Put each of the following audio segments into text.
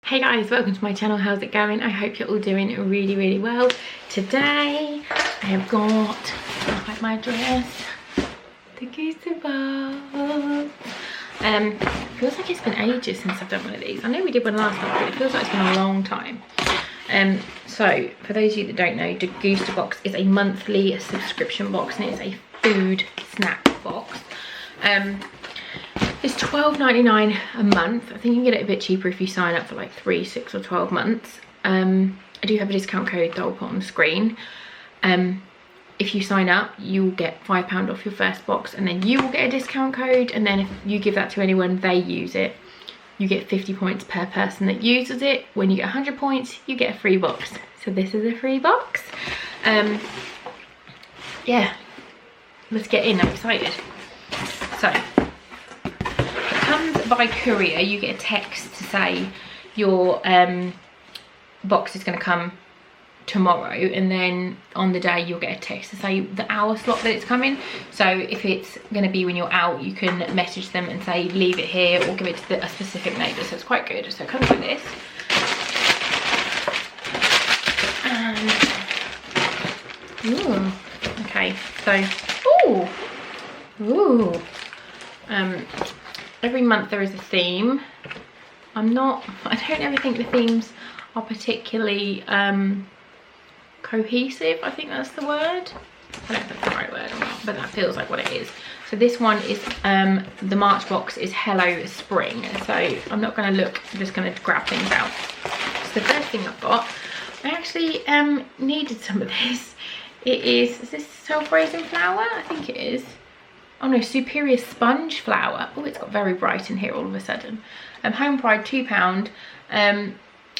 Hey guys, welcome to my channel. How's it going? I hope you're all doing really well. Today I have got my dress, Degustabox. Feels like it's been ages since I've done one of these. I know we did one last time, but it feels like it's been a long time. So for those of you that don't know, Degustabox is a monthly subscription box and it's a food snack box. It's $12.99 a month. I think you can get it a bit cheaper if you sign up for like 3, 6 or 12 months. I do have a discount code that I'll put on the screen. If you sign up, you'll get £5 off your first box, and then you will get a discount code, and then if you give that to anyone, they use it, you get 50 points per person that uses it. When you get 100 points, you get a free box. So this is a free box. Yeah, let's get in. I'm excited. So comes by courier. You get a text to say your box is going to come tomorrow, and then on the day you'll get a text to say the hour slot that it's coming. So if it's going to be when you're out, you can message them and say leave it here or give it to a specific neighbour. So it's quite good. So it comes with this, and ooh, okay, so every month there is a theme. I don't ever think the themes are particularly cohesive. I think that's the word. I don't know if that's the right word or not, but that feels like what it is. So this one is, the March box is Hello Spring. So I'm not going to look, I'm just going to grab things out. So the first thing I've got, I actually needed some of this. Is this self-raising flour? I think it is. Oh no, Superior Sponge Flour. Oh, it's got very bright in here all of a sudden. Home Pride, £2. And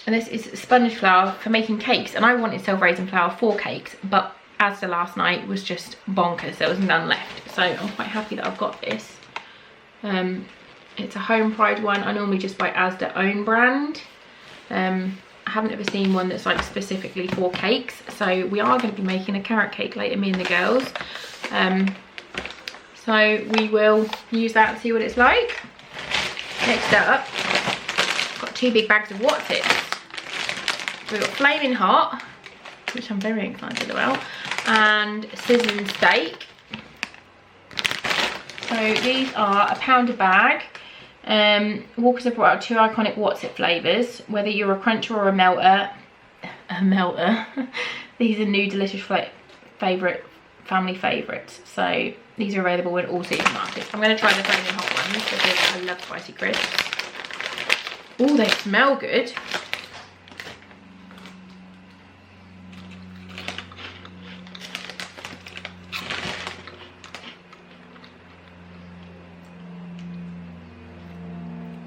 this is sponge flour for making cakes. And I wanted self-raising flour for cakes, but Asda last night was just bonkers. There was none left. So I'm quite happy that I've got this. It's a Home Pride one. I normally just buy Asda own brand. I haven't ever seen one that's like specifically for cakes. So we are going to be making a carrot cake later, me and the girls. So we will use that and see what it's like. Next up, got 2 big bags of What's-Its. We've got Flaming Hot, which I'm very excited about, and Sizzling Steak. So these are £1 a bag. Walkers have brought out 2 iconic What's-It flavours. Whether you're a cruncher or a melter, these are new delicious family favourites. So these are available in all supermarkets. I'm going to try the Flaming Hot ones because I love spicy crisps. Oh, they smell good.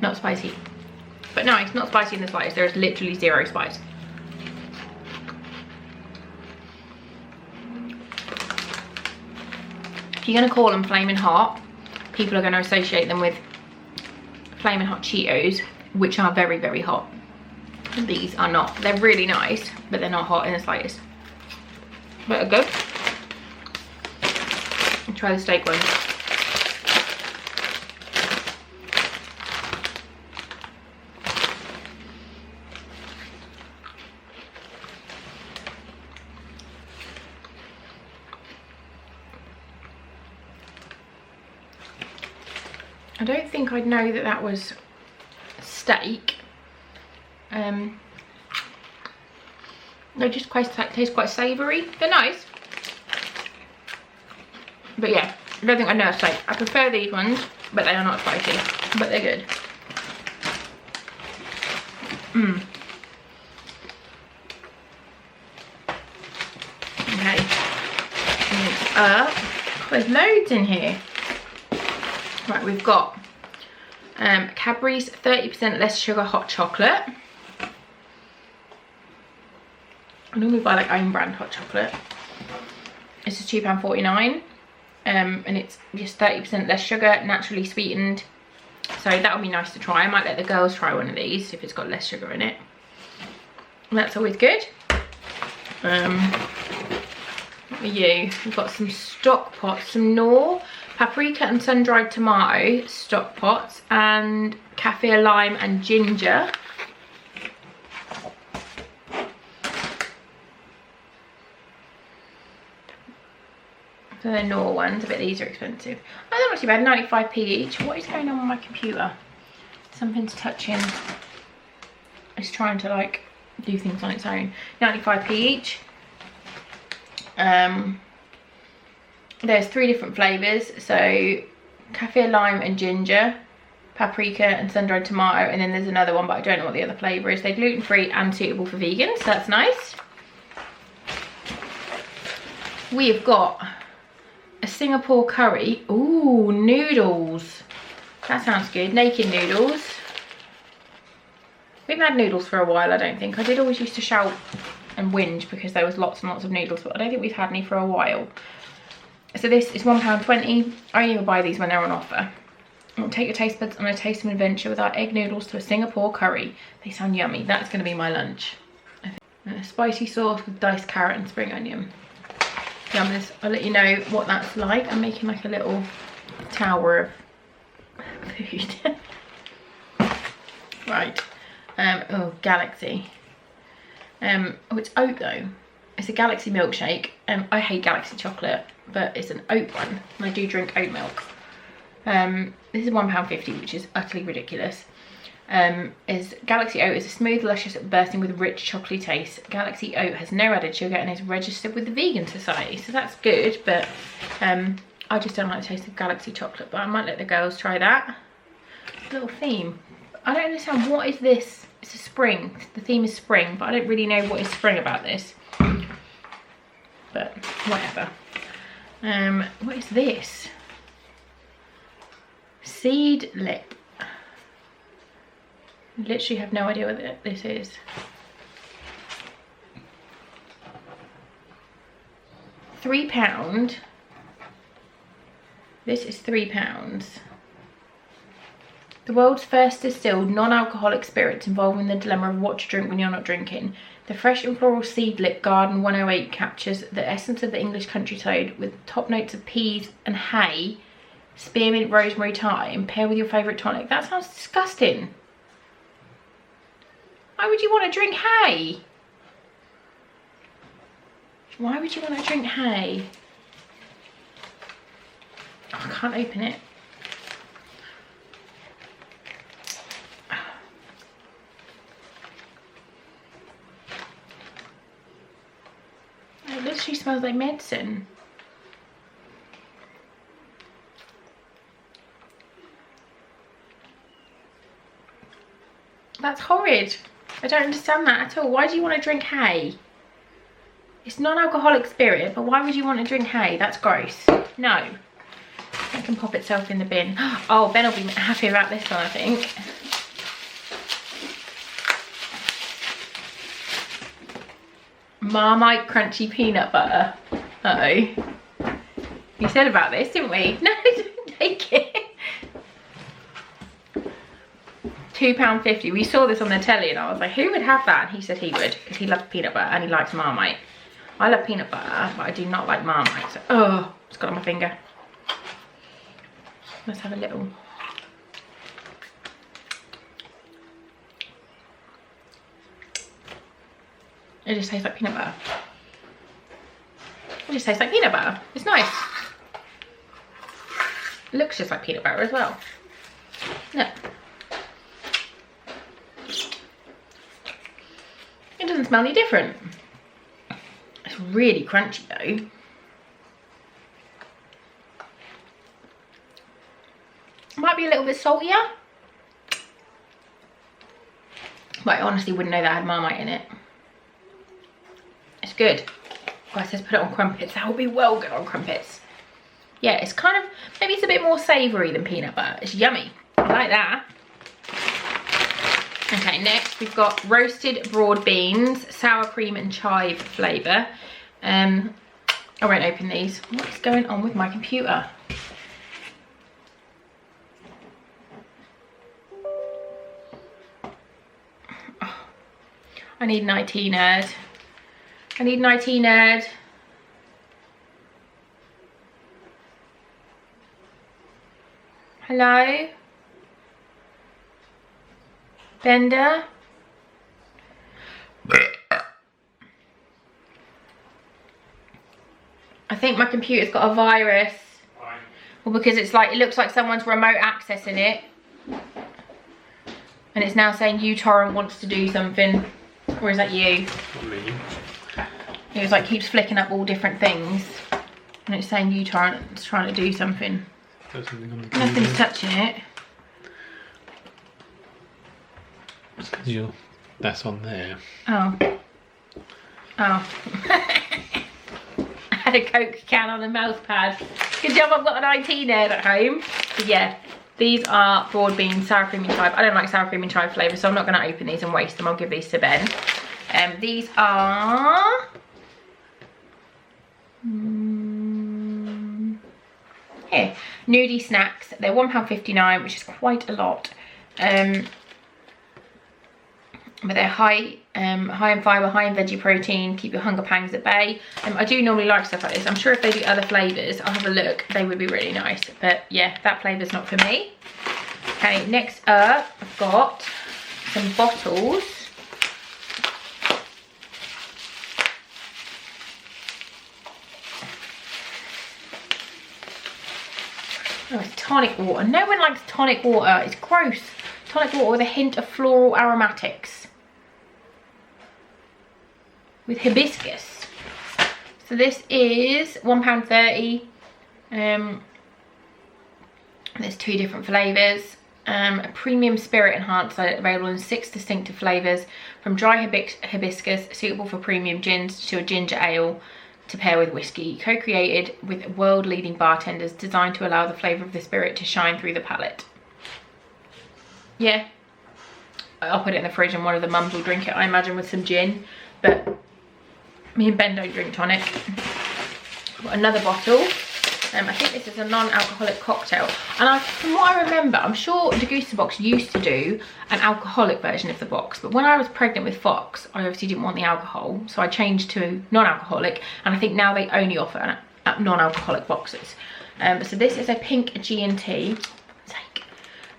Not spicy. But no, it's not spicy in the slightest. There is literally 0 spice. If you're going to call them Flaming Hot, people are going to associate them with Flaming Hot Cheetos, which are very hot. These are not. They're really nice, but they're not hot in the slightest. But they're good. I'll try the steak one. I don't think I'd know that that was steak. They just taste quite savoury. They're nice. But yeah, I don't think I know a steak. I prefer these ones, but they are not spicy. But they're good. Okay. Next up, there's loads in here. Right, we've got Cadbury's 30% less sugar hot chocolate. I normally buy like own brand hot chocolate. This is £2.49, and it's just 30% less sugar, naturally sweetened. So that would be nice to try. I might let the girls try one of these if it's got less sugar in it. And that's always good. What are you? We've got some stock pots, some Knorr paprika and sun-dried tomato stock pots, and kaffir lime and ginger. So they're Knorr ones, I bet these are expensive. Oh, they're not too bad, 95p each. What is going on with my computer? Something's touching. It's trying to like do things on its own. 95p each. There's 3 different flavours. So cafe lime and ginger, paprika and sun-dried tomato, and then there's another one, but I don't know what the other flavour is. They're gluten-free and suitable for vegans, so that's nice. We have got a Singapore curry. Ooh, noodles. That sounds good. Naked noodles. We haven't had noodles for a while, I don't think. I did always used to shout and whinge because there was lots and lots of noodles, but I don't think we've had any for a while. So this is £1.20. I only ever buy these when they're on offer. We'll take your taste buds on a taste of adventure with our egg noodles to a Singapore curry. They sound yummy. That's going to be my lunch. And a spicy sauce with diced carrot and spring onion. Yummers. I'll let you know what that's like. I'm making like a little tower of food. Right. Oh, Galaxy. Oh, it's oat though. It's a Galaxy milkshake. I hate Galaxy chocolate, but it's an oat one, and I do drink oat milk. This is £1.50, which is utterly ridiculous. Galaxy oat is a smooth, luscious, bursting with rich chocolatey taste. Galaxy oat has no added sugar and is registered with the Vegan Society, so that's good. But I just don't like the taste of Galaxy chocolate. But I might let the girls try that. Little theme. I don't understand, what is this? It's a spring. The theme is spring, but I don't really know what is spring about this. But whatever. What is this? Seed lip. Literally have no idea what this is. £3. This is £3. The world's first distilled non-alcoholic spirits involving the dilemma of what to drink when you're not drinking. The fresh and floral seed lip Garden 108 captures the essence of the English countryside with top notes of peas and hay, spearmint, rosemary, thyme. Pair with your favourite tonic. That sounds disgusting. Why would you want to drink hay? Why would you want to drink hay? Oh, I can't open it. It literally smells like medicine. That's horrid. I don't understand that at all. Why do you want to drink hay? It's non-alcoholic spirit, but why would you want to drink hay? That's gross. No. It can pop itself in the bin. Oh, Ben will be happy about this one, I think. Marmite crunchy peanut butter. Uh-oh. We said about this, didn't we? No, don't take it. £2.50. We saw this on the telly and I was like, who would have that? And he said he would, because he loves peanut butter and he likes Marmite. I love peanut butter, but I do not like Marmite. So, oh, it's got on my finger. Let's have a little. It just tastes like peanut butter. It just tastes like peanut butter. It's nice. It looks just like peanut butter as well. Look. It doesn't smell any different. It's really crunchy though. Might be a little bit saltier. But I honestly wouldn't know that had Marmite in it. It's good. Oh, it says put it on crumpets. That would be well good on crumpets. Yeah, it's kind of, maybe it's a bit more savoury than peanut butter. It's yummy. I like that. Okay, next we've got roasted broad beans, sour cream and chive flavour. I won't open these. What is going on with my computer? Oh, I need an IT nerd. I need an IT nerd. Hello? Bender? I think my computer's got a virus. Why? Well, because it's like, it looks like someone's remote accessing it. And it's now saying uTorrent wants to do something. Or is that you? Not me. It was like, keeps flicking up all different things. And it's saying uTorrent is trying to do something. There's something on the Nothing's TV. touching it. It's because that's on there. Oh. Oh. I had a Coke can on the mouse pad. Good job I've got an IT nerd at home. But yeah, these are broad bean, sour cream and chive. I don't like sour cream and chive flavour, so I'm not going to open these and waste them. I'll give these to Ben. These are... here, nudie snacks. They're £1.59, which is quite a lot. But they're high in fibre, high in veggie protein, keep your hunger pangs at bay. I do normally like stuff like this. I'm sure if they do other flavours, I'll have a look, they would be really nice. But yeah, that flavour's not for me. Okay, next up, I've got some bottles. Oh, it's tonic water. No one likes tonic water, it's gross. Tonic water with a hint of floral aromatics. With hibiscus. So this is £1.30. There's 2 different flavours. A premium spirit enhancer available in 6 distinctive flavours, from dry hibiscus suitable for premium gins to a ginger ale to pair with whiskey. Co-created with world-leading bartenders, designed to allow the flavour of the spirit to shine through the palate. Yeah, I'll put it in the fridge and one of the mums will drink it, I imagine, with some gin. But me and Ben don't drink tonic. I've got another bottle. I think this is a non-alcoholic cocktail. And from what I remember, I'm sure Degustabox used to do an alcoholic version of the box. But when I was pregnant with Fox, I obviously didn't want the alcohol. So I changed to non-alcoholic. And I think now they only offer non-alcoholic boxes. So this is a pink G&T. Take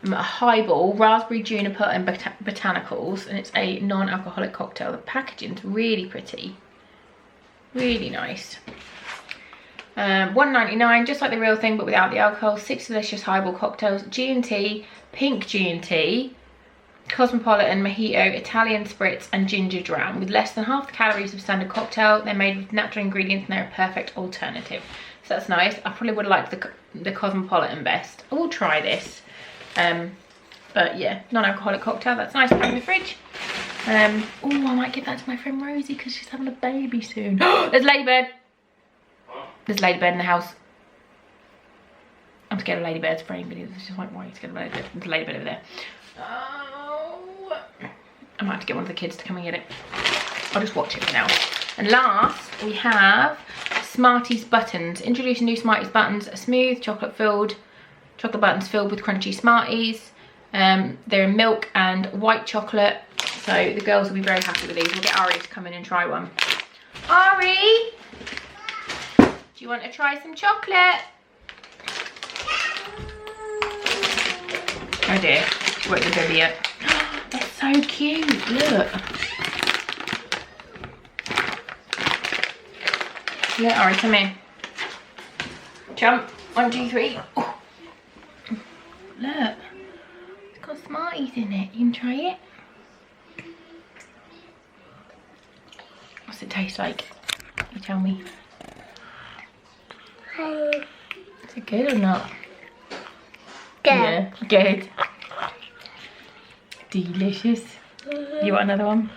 a highball, raspberry, juniper and botanicals. And it's a non-alcoholic cocktail. The packaging's really pretty. Really nice. $1.99, just like the real thing but without the alcohol. 6 delicious highball cocktails. G&T, pink G&T, cosmopolitan, mojito, Italian spritz and ginger dram. With less than half the calories of standard cocktail, they're made with natural ingredients and they're a perfect alternative. So that's nice. I probably would like the cosmopolitan best. I will try this. But yeah, non-alcoholic cocktail, that's nice to put in the fridge. Oh, I might give that to my friend Rosie because she's having a baby soon. There's Ladybird. There's Ladybird in the house. I'm scared of ladybirds for anybody that's just like, why are you scared of ladybird? There's a ladybird over there. Oh, I might have to get one of the kids to come and get it. I'll just watch it for now. And last, we have Smarties Buttons. Introducing new Smarties Buttons, a smooth chocolate buttons filled with crunchy Smarties. They're in milk and white chocolate. So the girls will be very happy with these. We'll get Ari to come in and try one. Ari! Do you want to try some chocolate? Oh dear, where's the baby yet? That's so cute, look. Look, Ari, come in. Jump, 1, 2, 3. Oh. Look, it's got Smarties in it. You can try it. What's it taste like? You tell me. Is it good or not? Good. Yeah, good. Delicious. You want another one?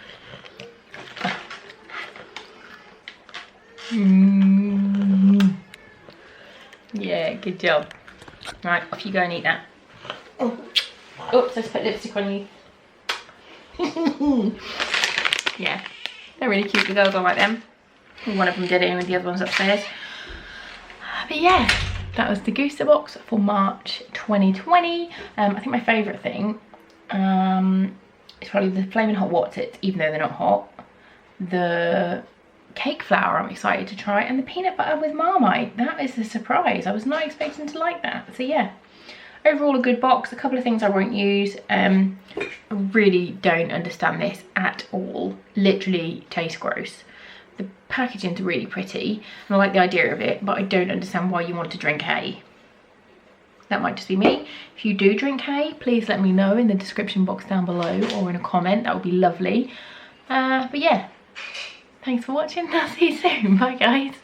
Yeah, good job. Right, off you go and eat that. Oh, oops, let's put lipstick on you. Yeah, they're really cute. The girls all like them. One of them did it and the other one's upstairs. But yeah, that was the Degustabox for March 2020. I think my favourite thing is probably the Flaming Hot Wotsits, even though they're not hot. The cake flour I'm excited to try, and the peanut butter with Marmite. That is a surprise. I was not expecting to like that. So yeah, overall a good box. A couple of things I won't use. I really don't understand this at all. Literally tastes gross. the packaging's really pretty and I like the idea of it, but I don't understand why you want to drink hay. That might just be me. If you do drink hay, please let me know in the description box down below or in a comment. That would be lovely. But yeah, thanks for watching. I'll see you soon. Bye guys.